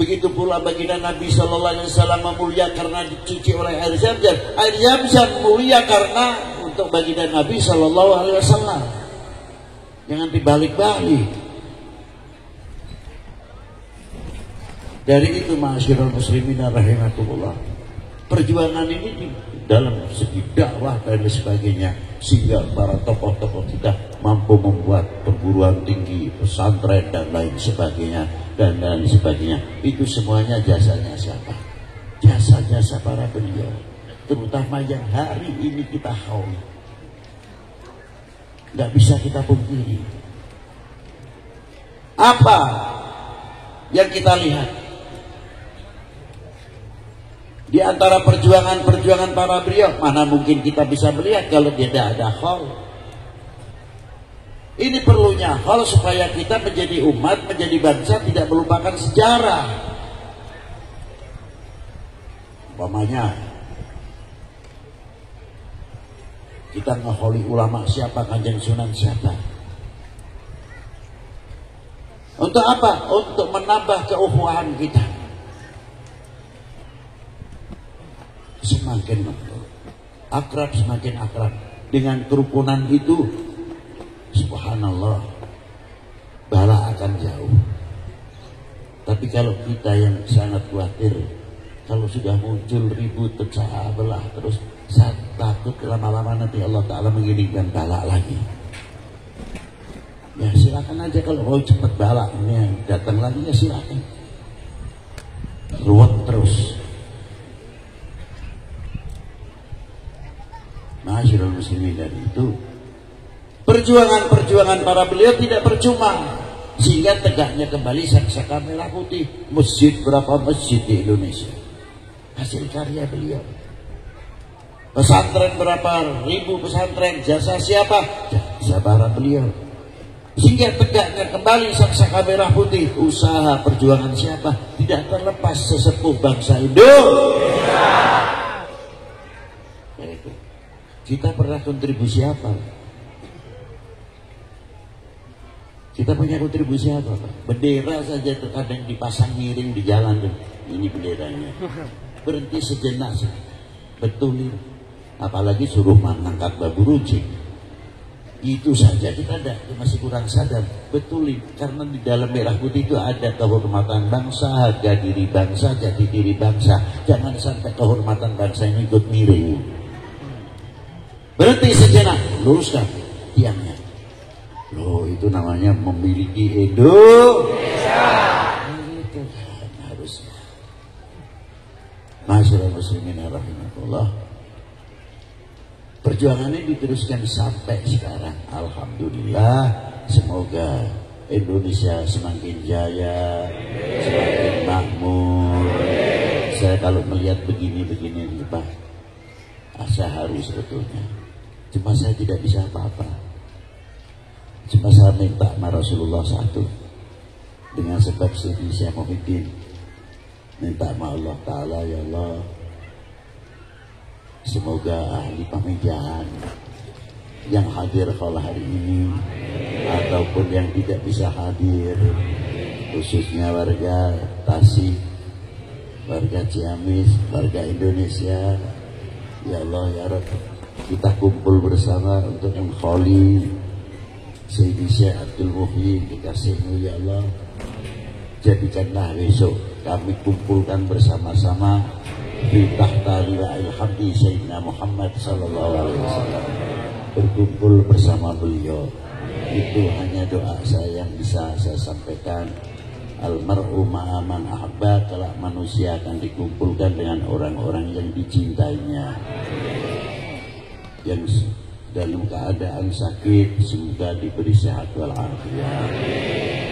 Begitu pula baginda Nabi Sallallahu Alaihi Wasallam mulia karena dicuci oleh air Zamzam. Air Zamzam mulia karena untuk baginda Nabi Sallallahu Alaihi Wasallam. Jangan dibalik-balik. Dari itu ma'asyiral muslimin rahimakumullah, perjuangan ini di dalam segi dakwah dan sebagainya, sehingga para tokoh-tokoh kita mampu membuat perguruan tinggi, pesantren dan lain sebagainya dan lain sebagainya. Itu semuanya jasanya siapa? Jasa-jasa para beliau. terutama yang hari ini kita haul. Nggak bisa kita pungkiri. Apa yang kita lihat di antara perjuangan-perjuangan para beliau? Mana mungkin kita bisa melihat kalau tidak ada haul. Ini perlunya haul supaya kita menjadi umat, menjadi bangsa tidak melupakan sejarah. Umpamanya kita ngeholi ulama siapa, Kanjeng Sunan siapa. Untuk apa? Untuk menambah keukhuwahan kita. Semakin akrab, semakin akrab. Dengan kerukunan itu, subhanallah, bala akan jauh. Tapi kalau kita yang sangat khawatir, kalau sudah muncul ribut, pecah belah, terus saya takut lama-lama nanti Allah Ta'ala mengirimkan bala lagi. Ya silakan aja, kalau mau cepat bala ini datang lagi ya silakan. Ruwet terus. Masyarul muslimin, dan itu perjuangan-perjuangan para beliau tidak percuma, sehingga tegaknya kembali Saksaka Merah Putih. Masjid, berapa masjid di Indonesia hasil karya beliau. Pesantren, berapa ribu pesantren, jasa siapa? Jasa para beliau. Sehingga tegaknya kembali Saksaka Merah Putih. Usaha perjuangan siapa? Tidak terlepas sesepuh bangsa Indonesia. Kita pernah kontribusi apa? Kita punya kontribusi apa? Bendera saja terkadang dipasang miring di jalan. Ini benderanya. Berhenti sejenak, betulin. Apalagi suruh mengangkat babu runcing. Itu saja kita masih kurang sadar. Betulin, karena di dalam merah putih itu ada kehormatan bangsa, harga diri bangsa, jati diri bangsa. Jangan sampai kehormatan bangsa ini ikut miring. Berhenti sejenak, luruskan tiangnya. Loh, itu namanya memiliki Indonesia. Itu harusnya. Masyarakat muslimin rahimahullah. Perjuangan ini diteruskan sampai sekarang. Alhamdulillah. Semoga Indonesia semakin jaya, semakin makmur. Saya kalau melihat begini-begini Pak, asa haru sebetulnya. Cuma saya tidak bisa apa-apa. Cuma saya minta sama Rasulullah satu, dengan sebab Sidi Syekh Muhyiddin, minta sama Allah Ta'ala, ya Allah, semoga ahli pamijahan yang hadir kalau hari ini ataupun yang tidak bisa hadir, khususnya warga Tasik, warga Ciamis, warga Indonesia, ya Allah ya Rabb, kita kumpul bersama untuk mengkholi Sayyidi Syekh Abdul Muhyi dikasihmu ya Allah. Jadikanlah besok kami kumpulkan bersama-sama di tahta liwa'il hamdi Sayyidina Muhammad sallallahu alaihi wasallam, berkumpul bersama beliau. Itu hanya doa saya yang bisa saya sampaikan. Almar'u ma'aman ahabba, kelak manusia akan dikumpulkan dengan orang-orang yang dicintainya. Yang dalam keadaan sakit semoga diberi sehat walafiat.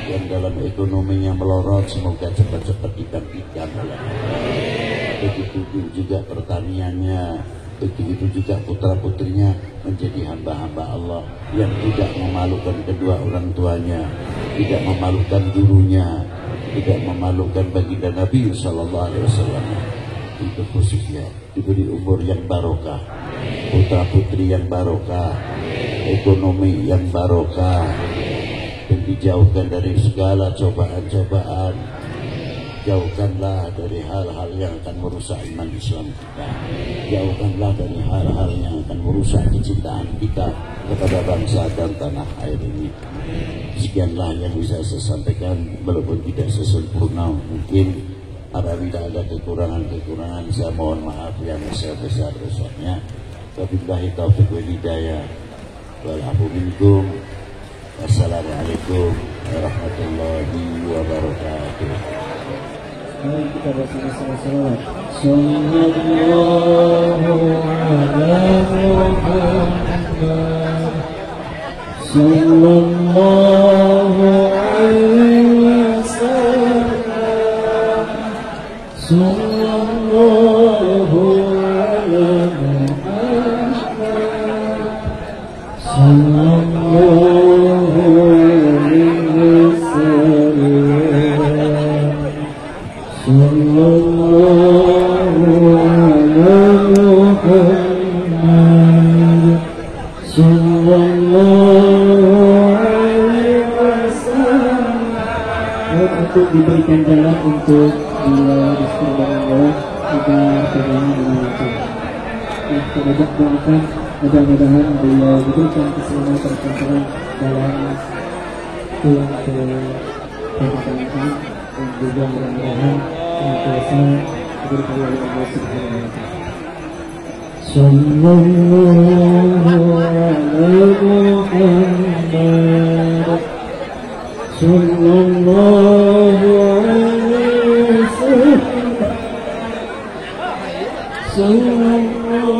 Yang dalam ekonominya melorot semoga cepat-cepat dibangkitkan oleh Allah. Begitu juga pertaniannya, begitu juga putra-putrinya menjadi hamba-hamba Allah yang tidak memalukan kedua orang tuanya, tidak memalukan gurunya, tidak memalukan baginda Nabi sallallahu alaihi wasallam. Itu khususnya diberi umur yang barokah, putra putri yang barokah, ekonomi yang barokah, dan dijauhkan dari segala cobaan-cobaan. Jauhkanlah dari hal-hal yang akan merusak iman Islam kita. Jauhkanlah dari hal-hal yang akan merusak kecintaan kita kepada bangsa dan tanah air ini. Sekianlah yang bisa saya sampaikan, walaupun tidak sesempurna mungkin. Apabila ada kekurangan-kekurangan, saya mohon maaf yang sebesar-besarnya. Wabillahi taufiq wal hidayah. Wal afu minkum. Wassalamualaikum warahmatullahi wabarakatuh. Mari kita bersama-sama salawat. Sallallahu ala Muhammad. Sallallahu alaihi wasallam. Sallallahu ala Muhammad. Sallallahu alaihi wasallam. Sallallahu ala Muhammad. Sallallahu alaihi wasallam. Untuk diberikan jalan untuk bila diskurbangan kita pegang dengan itu. Kita doakan mudah-mudahan beliau diberikan keselamatan kelancaran dalam pulang ke pernikahan dan juga mudah-mudahan senantiasa diberikan oleh Allah Subhanahu wa Ta'ala. Sallallahu alaihi Muhammad. Sallallahu alaihi wasallam. Sallallahu